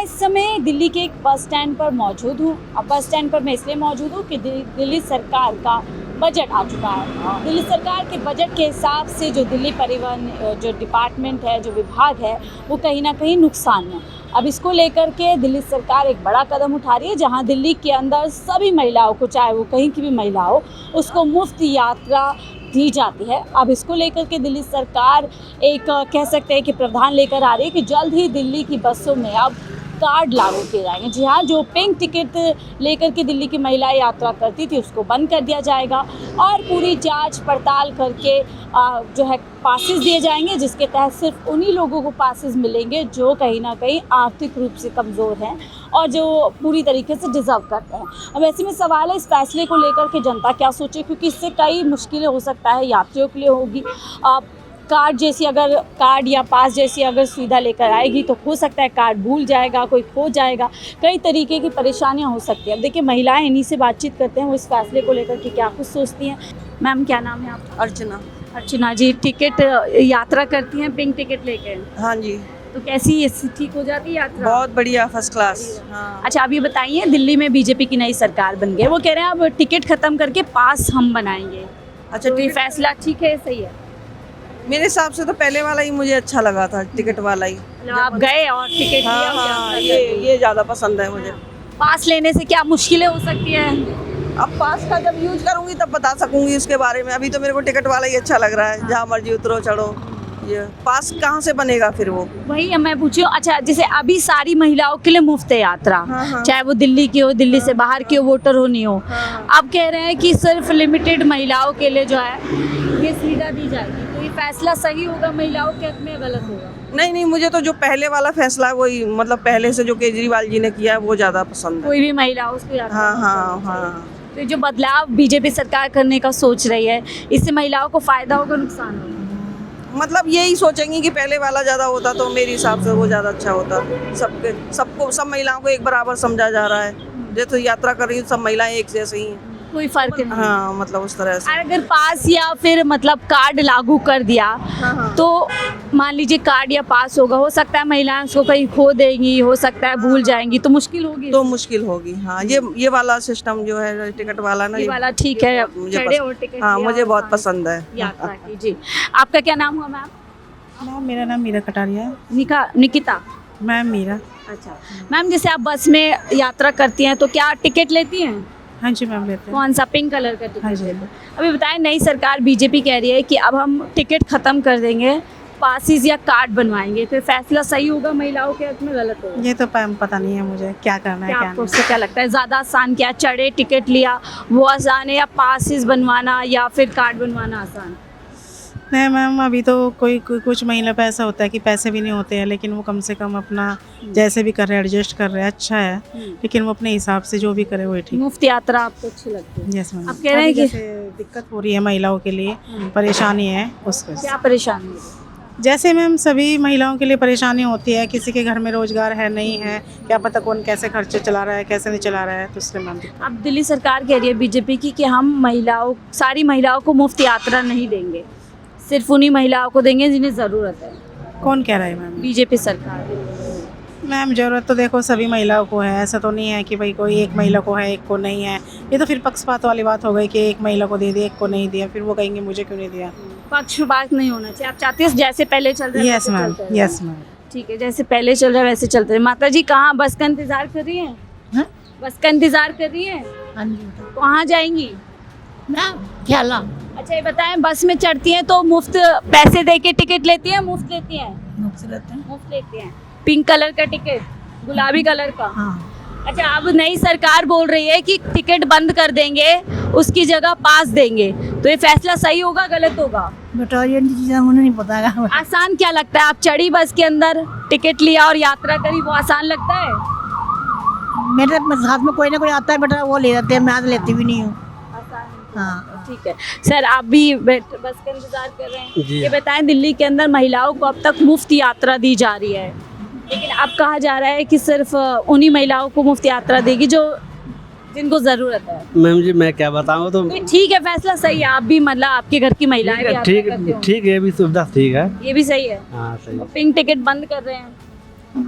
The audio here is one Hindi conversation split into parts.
इस समय दिल्ली के एक बस स्टैंड पर मौजूद हूँ। अब बस स्टैंड पर मैं इसलिए मौजूद हूँ कि दिल्ली सरकार का बजट आ चुका है। दिल्ली सरकार के बजट के हिसाब से जो दिल्ली परिवहन जो डिपार्टमेंट है, जो विभाग है, वो कहीं ना कहीं नुकसान में। अब इसको लेकर के दिल्ली सरकार एक बड़ा कदम उठा रही है, जहां दिल्ली के अंदर सभी महिलाओं को, चाहे वो कहीं की भी महिला हो, उसको मुफ्त यात्रा दी जाती है। अब इसको लेकर के दिल्ली सरकार एक कह सकते हैं कि प्रावधान लेकर आ रही है कि जल्द ही दिल्ली की बसों में अब कार्ड लागू किए जाएंगे। जी हाँ, जो पिंक टिकट लेकर के दिल्ली की महिलाएं यात्रा करती थी उसको बंद कर दिया जाएगा और पूरी जांच पड़ताल करके जो है पासेस दिए जाएंगे, जिसके तहत सिर्फ उन्हीं लोगों को पासेस मिलेंगे जो कहीं ना कहीं आर्थिक रूप से कमज़ोर हैं और जो पूरी तरीके से डिज़र्व करते हैं। अब ऐसे में सवाल है इस फैसले को लेकर के जनता क्या सोचे, क्योंकि इससे कई मुश्किलें हो सकता है यात्रियों के लिए होगी। कार्ड जैसी अगर कार्ड या पास जैसी अगर सुविधा लेकर आएगी तो हो सकता है कार्ड भूल जाएगा, कोई खो जाएगा, कई तरीके की परेशानियां हो सकती हैं। अब देखिए, महिलाएं इन्हीं से बातचीत करते हैं, वो इस फैसले को लेकर के क्या कुछ सोचती हैं। मैम, क्या नाम है आपका? अर्चना। अर्चना जी, टिकट यात्रा करती हैं पिंक टिकट लेके? हाँ जी। तो कैसी ठीक हो जाती है यात्रा? बहुत बढ़िया, फर्स्ट क्लास। हाँ। अच्छा, आप ये बताइए, दिल्ली में बीजेपी की नई सरकार बन गई, वो कह रहे हैं अब टिकट खत्म करके पास हम बनाएंगे। अच्छा, तो ये फैसला ठीक है, सही है? मेरे हिसाब से तो पहले वाला ही मुझे अच्छा लगा था, टिकट वाला ही। मतलब आप गए और टिकट हाँ लिया और हाँ, यात्रा ये ज़्यादा पसंद है मुझे। पास लेने से क्या मुश्किलें हो सकती हैं? अब पास का जब यूज करूंगी तब बता सकूंगी उसके बारे में। अभी तो मेरे को टिकट वाला ही अच्छा लग रहा है, जहाँ मर्जी उतरो चढ़ो। ये पास कहाँ से बनेगा फिर वो? वही मैं पूछी हूँ। अच्छा, जैसे अभी सारी महिलाओं के लिए मुफ्त है यात्रा, हाँ, हाँ। चाहे वो दिल्ली की हो, दिल्ली से बाहर की हो, वोटर हो नहीं हो। हाँ। अब कह रहे हैं कि सिर्फ लिमिटेड महिलाओं के लिए जो है ये सुविधा दी जाएगी, तो ये फैसला सही होगा महिलाओं के हक में, गलत होगा? नहीं, मुझे तो जो पहले वाला फैसला है वही, मतलब पहले से जो केजरीवाल जी ने किया है वो ज़्यादा पसंद है। कोई भी महिला हो उसको यात्रा हाँ कर हाँ सकती है। हाँ। तो ये जो बदलाव बीजेपी सरकार करने का सोच रही है, इससे महिलाओं को फायदा होगा, नुकसान होगा? मतलब यही सोचेंगी कि पहले वाला ज़्यादा होता तो मेरे हिसाब से वो ज़्यादा अच्छा होता। सब महिलाओं को एक बराबर समझा जा रहा है। जैसे यात्रा कर रही हूँ, सब महिलाएं एक जैसे ही हैं। कोई फर्क नहीं? हाँ, मतलब उस तरह से। अगर पास या फिर मतलब कार्ड लागू कर दिया, हाँ। तो मान लीजिए कार्ड या पास होगा, हो सकता है महिलाएं उसको कहीं खो देंगी, हो सकता है भूल जाएंगी, तो मुश्किल होगी। तो मुश्किल होगी। हाँ, ये वाला सिस्टम जो है टिकट वाला ना, ये वाला ठीक है, मुझे चढ़े और टिकट हाँ, लिया मुझे और बहुत साथ पसंद है यात्रा की। जी, आपका क्या नाम हुआ मैम? मैम, मेरा नाम मीरा कटारिया है। निकिता। मैम, मीरा। अच्छा मैम, जैसे आप बस में यात्रा करती हैं तो क्या टिकट लेती हैं? हाँ जी मैम, लेते हैं। कौन सा? पिंक कलर का टिकट हाँ जी। लेते हैं? अभी बताएं, नई सरकार बीजेपी कह रही है कि अब हम टिकट खत्म कर देंगे, पासिस या कार्ड बनवाएंगे, तो फैसला सही होगा महिलाओं के हक में, गलत होगा? ये तो पता नहीं है मुझे क्या करना है, क्या क्या आपको नहीं। उससे क्या लगता है ज़्यादा आसान क्या, चढ़े टिकट लिया वो आसान है, या पासिस बनवाना या फिर कार्ड बनवाना आसान? नहीं मैम, अभी तो कुछ महिला पे ऐसा होता है कि पैसे भी नहीं होते हैं, लेकिन वो कम से कम अपना जैसे भी कर रहे हैं, एडजस्ट कर रहे हैं, अच्छा है। लेकिन वो अपने हिसाब से जो भी करे वो ठीक। मुफ्त यात्रा आपको अच्छी लगती है? Yes ma'am. आप कह रहे हैं कि जैसे दिक्कत हो रही है महिलाओं के लिए, परेशानी है उसको। क्या परेशानी है? जैसे मैम सभी महिलाओं के लिए परेशानी होती है, किसी के घर में रोजगार है नहीं है, क्या पता कौन कैसे खर्चे चला रहा है, कैसे नहीं चला रहा है, तो इसलिए मैम। अब दिल्ली सरकार कह रही है बीजेपी की कि हम सारी महिलाओं को मुफ्त यात्रा नहीं देंगे, सिर्फ उन्हीं महिलाओं को देंगे जिन्हें ज़रूरत है। कौन कह रहा है मैम? बीजेपी सरकार। मैम, ज़रूरत तो देखो सभी महिलाओं को है, ऐसा तो नहीं है कि भाई कोई एक महिला को है एक को नहीं है। ये तो फिर पक्षपात वाली बात हो गई कि एक महिला को दे दिया एक को नहीं दिया, फिर वो कहेंगे मुझे क्यों नहीं दिया। पक्षपात नहीं होना चाहिए, आप चाहते हैं जैसे पहले चल रहा है? Yes ma'am, yes ma'am. ठीक है, जैसे पहले चल रहा है वैसे चलते हैं। माता जी, कहाँ बस का इंतजार कर रही हैं? हाँ? बस का इंतजार कर रही हैं? हाँ जी। कहाँ जाएंगी? ना ख्याला। अच्छा, ये बताएं, बस में चढ़ती हैं तो मुफ्त पैसे दे के टिकट लेती हैं, मुफ्त लेती हैं? मुफ्त लेते हैं। मुफ्त लेती हैं। पिंक कलर का टिकट, गुलाबी कलर का? हाँ। अच्छा, अब नई सरकार बोल रही है कि टिकट बंद कर देंगे, उसकी जगह पास देंगे, तो ये फैसला सही होगा, गलत होगा? बेटा ये चीज़ें मुझे नहीं पता है। आसान क्या लगता है? आप चढ़ी बस के अंदर, टिकट लिया और यात्रा करी, वो आसान लगता है? मेरे साथ में कोई ना कोई आता है बेटा, वो ले जाते हैं, मैं आज लेती भी नहीं हूँ। हाँ। ठीक है सर, आप भी बस का इंतजार कर रहे हैं। जी। ये बताएं, दिल्ली के अंदर महिलाओं को अब तक मुफ्त यात्रा दी जा रही है, लेकिन अब कहा जा रहा है कि सिर्फ उन्हीं महिलाओं को मुफ्त यात्रा देगी जो जिनको जरूरत है। मैम जी, मैं क्या बताऊँ, तो ठीक है, फैसला सही है। आप भी मतलब आपके घर की महिलाएं भी ठीक यात्रा करती होंगी। ठीक है, ये भी सुविधा ठीक है। ये भी सही है। हाँ सही है। पिंक टिकट बंद कर रहे हैं,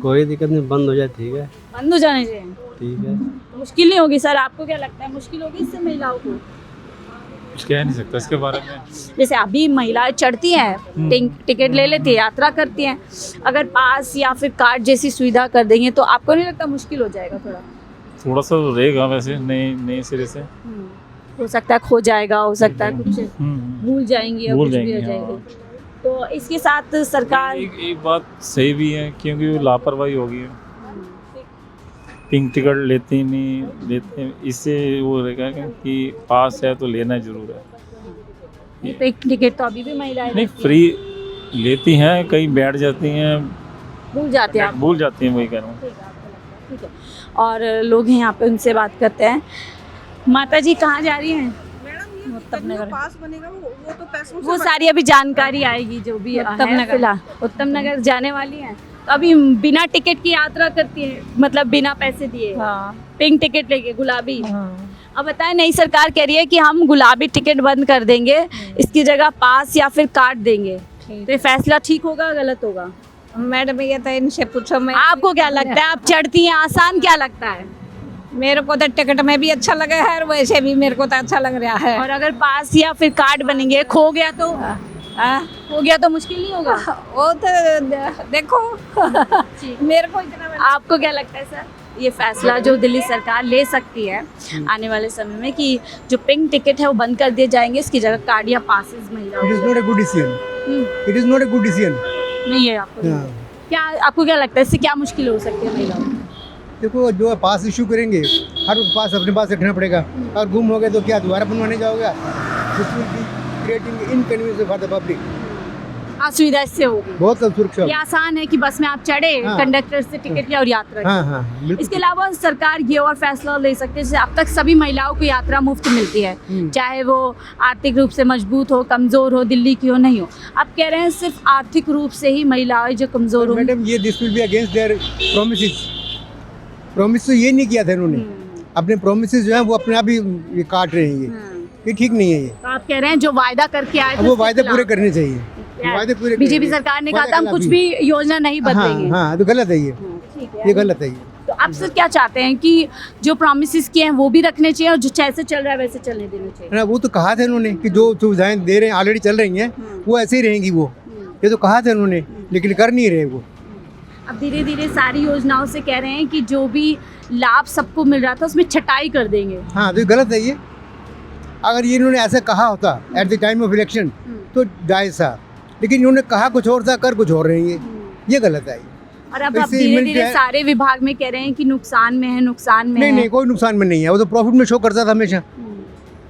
कोई दिक्कत नहीं, बंद हो जाए ठीक है। बंद हो जाने चाहिए। ठीक है, मुश्किल नहीं होगी सर, आपको क्या लगता है मुश्किल होगी इससे महिलाओं को? कुछ कह नहीं सकता इसके बारे में। जैसे अभी महिलाएं चढ़ती हैं, टिकट ले लेती है, यात्रा करती हैं, अगर पास या फिर कार्ड जैसी सुविधा कर देंगे तो आपको नहीं लगता मुश्किल हो जाएगा थोड़ा? थोड़ा सा रहेगा वैसे, नए सिरे से। हो सकता है खो जाएगा, हो सकता है कुछ भूल जाएंगे या भूल कुछ भी हो जाएंगे, जाएगी। तो इसके साथ सरकार एक बात सही भी है, क्योंकि वो लापरवाही होगी है। पिंक टिकट लेते ही नहीं लेते, इससे वो रहेगा कि पास है तो लेना जरूर है। पिंक टिकट तो अभी भी महिलाएं नहीं, लेती फ्री लेती हैं, कहीं बैठ जाती हैं, हैं, भूल जाते हैं आप। भूल जाती हैं, वही कह रहा हूँ। ठीक है, और लोग हैं यहाँ पे, उनसे बात करते हैं। माता जी कहाँ जा रही हैं? मैडम ये पास बनेगा वो तो पैसों से वो सारी अभी जानकारी आएगी जो भी है फिलहाल। उत्तम नगर जाने वाली हैं, तो अभी बिना टिकट की यात्रा करती है, मतलब बिना पैसे दिए। पिंक टिकट लेके गुलाबी। अब बताएं, नई सरकार कह रही है कि हम गुलाबी टिकट बंद कर देंगे, इसकी जगह पास या फिर कार्ड देंगे, तो ये फैसला ठीक होगा गलत होगा? मैडम ये तो इनसे पूछो। मैं आपको क्या लगता है, आप चढ़ती हैं, आसान क्या लगता है? मेरे को तो टिकट में भी अच्छा लगा है और वैसे भी मेरे को तो अच्छा लग रहा है। और अगर पास या फिर कार्ड बनेंगे, खो गया तो हो गया तो मुश्किल नहीं होगा? वो तो देखो मेरे को इतना आपको क्या लगता है सर, ये फैसला जो दिल्ली सरकार ले सकती है आने वाले समय में कि जो पिंक टिकट है वो बंद कर दिए जाएंगे, इसकी जगह कार्ड या पासेस महिलाओं It is not a good decision. It is not a good decision. नहीं है आपको? हाँ। क्या आपको क्या लगता है इससे क्या मुश्किल हो सकती है महिलाओं को? देखो जो पास इशू करेंगे हर पास अपने पास रखना पड़ेगा, और गुम हो गए तो क्या दोबारा बनवाने जाओगे? This will be creating inconvenience for the public. असुविधा इससे होगी। बहुत सुरक्षा। ये आसान है कि बस में आप चढ़े, हाँ। कंडक्टर से टिकट लिया और यात्रा की। हाँ हाँ बिल्कुल। इसके अलावा सरकार ये और फैसला ले सकती है, जैसे अब तक सभी महिलाओं को यात्रा मुफ्त मिलती है, चाहे वो आर्थिक रूप से मजबूत हो, कमजोर हो, दिल्ली की हो, नहीं हो। अब कह रहे हैं सिर्फ आर्थिक रूप से ही महिलाएं जो कमजोर हो। मैडम ये this will be against their promises. Promise तो ये नहीं किया था इन्होंने, अपने प्रोमिसेस जो है वो अपने आप ही ये काट रहे हैं। ये ठीक नहीं है। ये तो आप कह रहे हैं जो वायदा करके आए थे वो वायदे पूरे करने चाहिए। वायदे पूरे बीजेपी सरकार ने कहा था हम कुछ भी योजना नहीं बदलेंगे। हाँ तो गलत है ये, ये गलत है ये। तो आप सर क्या चाहते हैं कि जो प्रॉमिसेस किए हैं वो भी रखने चाहिए और जो जैसे चल रहा है वैसे चलने देना चाहिए? ना वो तो कहा था इन्होंने कि जो सुविधाएं दे रहे हैं ऑलरेडी चल रही हैं वो ऐसे ही रहेंगी। वो ये तो कहा था इन्होंने, लेकिन कर नहीं रहे वो। अब धीरे धीरे सारी योजनाओं से कह रहे हैं कि जो भी लाभ सबको मिल रहा था उसमें छटाई कर देंगे। हाँ तो ये गलत है ये। अगर ये इन्होंने ऐसा कहा होता at the time of election तो जायज़ था, लेकिन इन्होंने कहा कुछ और था, कर कुछ और रहे हैं। ये गलत है। और अब इससे धीरे इमेज धीरे है- सारे विभाग में कह रहे हैं कि नुकसान में है, नुकसान में नहीं है। नहीं, कोई नुकसान में नहीं है। वो तो प्रॉफिट में शो करता था हमेशा।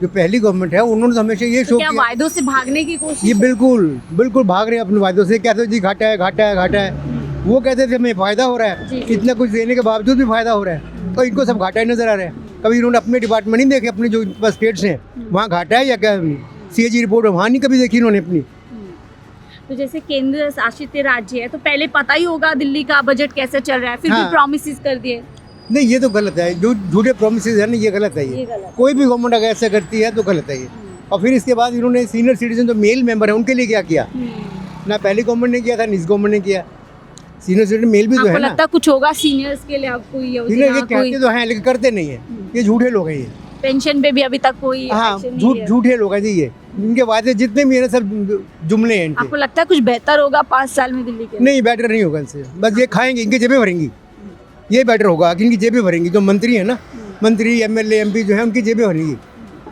जो पहली गवर्नमेंट है उन्होंने तो हमेशा ये तो शो क्या किया। वायदों से भागने की कोशिश? ये बिल्कुल बिल्कुल भाग रहे हैं अपने वायदों से। कहते हो जी घाटा है घाटा है घाटा है। वो कहते थे हमें फ़ायदा हो रहा है, इतना कुछ देने के बावजूद भी फ़ायदा हो रहा है, तो इनको सब घाटा ही नज़र आ रहा है। कभी इन्होंने अपने डिपार्टमेंट नहीं देखे, अपने जो स्टेट्स हैं वहाँ घाटा है या क्या? CAG रिपोर्ट वहाँ नहीं कभी देखी इन्होंने अपनी। तो जैसे केंद्र शासित राज्य है तो पहले पता ही होगा दिल्ली का बजट कैसे चल रहा है, फिर भी हाँ। प्रॉमिसेस कर दिए। नहीं ये तो गलत है, जो झूठे प्रोमिसेस है ना ये गलत है। ये ये गलत। कोई भी गवर्नमेंट अगर ऐसा करती है तो गलत है ये। और फिर इसके बाद इन्होंने सीनियर सिटीजन जो मेल मेंबर है उनके लिए क्या किया? ना पहली गवर्नमेंट ने किया था, इस गवर्नमेंट ने किया। सीनियर सिटीजन मेल भी जो आपको है ना, लगता है कुछ होगा सीनियर्स के लिए? आपको ये सीनियर ये कहते तो हैं लेकिन करते नहीं है। ये झूठे लोग हैं ये। पेंशन पे भी अभी तक कोई हाँ action नहीं है। झूठे लोग हैं जी ये। इनके वादे जितने भी है ना सब जुमले हैं इनके। आपको लगता है कुछ बेहतर होगा 5 साल में दिल्ली के? नहीं बेटर नहीं होगा इनसे। बस ये खाएंगे, इनकी जेबें भरेंगी, ये बेटर होगा कि इनकी जेबें भरेंगी। जो मंत्री है ना, मंत्री MLA MP जो है उनकी जेबें भरेंगी,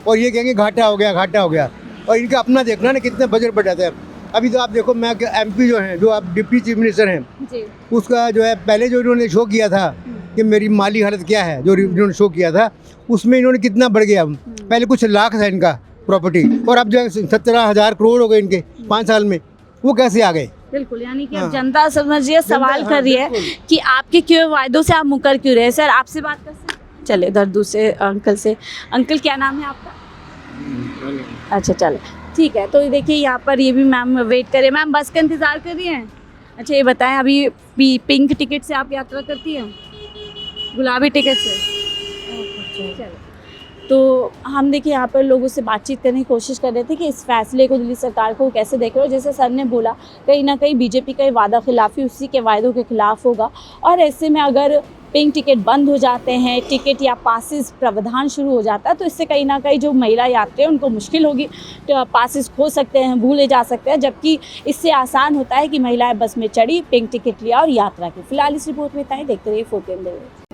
और ये कहेंगे घाटा हो गया घाटा हो गया। और इनका अपना देखना ना कितने बजट बढ़ जाता है। अभी तो आप देखो, मैं MP जो है, जो आप डिप्टी चीफ मिनिस्टर हैं, जी। उसका जो है पहले जो इन्होंने शो किया था कि मेरी माली हालत क्या है, जो इन्होंने शो किया था उसमें इन्होंने कितना बढ़ गया। पहले कुछ लाख था इनका प्रॉपर्टी, और अब जो है 17,000 करोड़ हो गए इनके 5 साल में। वो कैसे आ गए? बिल्कुल, यानी कि अब हाँ। जनता समझिए सवाल हाँ, कर रही है बिल्कुल। कि आपके क्यों वायदों से आप मुकर क्यों रहे? सर आपसे बात कर सकते? चले इधर दूसरे अंकल से। अंकल क्या नाम है आपका? अच्छा चलो ठीक है। तो देखिए यहाँ पर ये भी मैम वेट करें। मैम बस का इंतज़ार कर रही हैं? अच्छा ये बताएं, अभी पिंक टिकट से आप यात्रा करती हैं, गुलाबी टिकट से? चलो तो हम देखिए यहाँ पर लोगों से बातचीत करने की कोशिश कर रहे थे कि इस फैसले को दिल्ली सरकार को कैसे देख रहे हो। जैसे सर ने बोला, कहीं ना कहीं बीजेपी का वादा खिलाफी उसी के वायदों के खिलाफ होगा, और ऐसे में अगर पिंक टिकट बंद हो जाते हैं, टिकट या पासिस प्रावधान शुरू हो जाता है, तो इससे कहीं ना कहीं जो महिला यात्री हैं उनको मुश्किल होगी, तो पासिस खो सकते हैं, भूले जा सकते हैं, जबकि इससे आसान होता है कि महिलाएं बस में चढ़ी, पिंक टिकट लिया और यात्रा की। फिलहाल इस रिपोर्ट में इतना ही। देखते रहिए 4PM दिल्ली।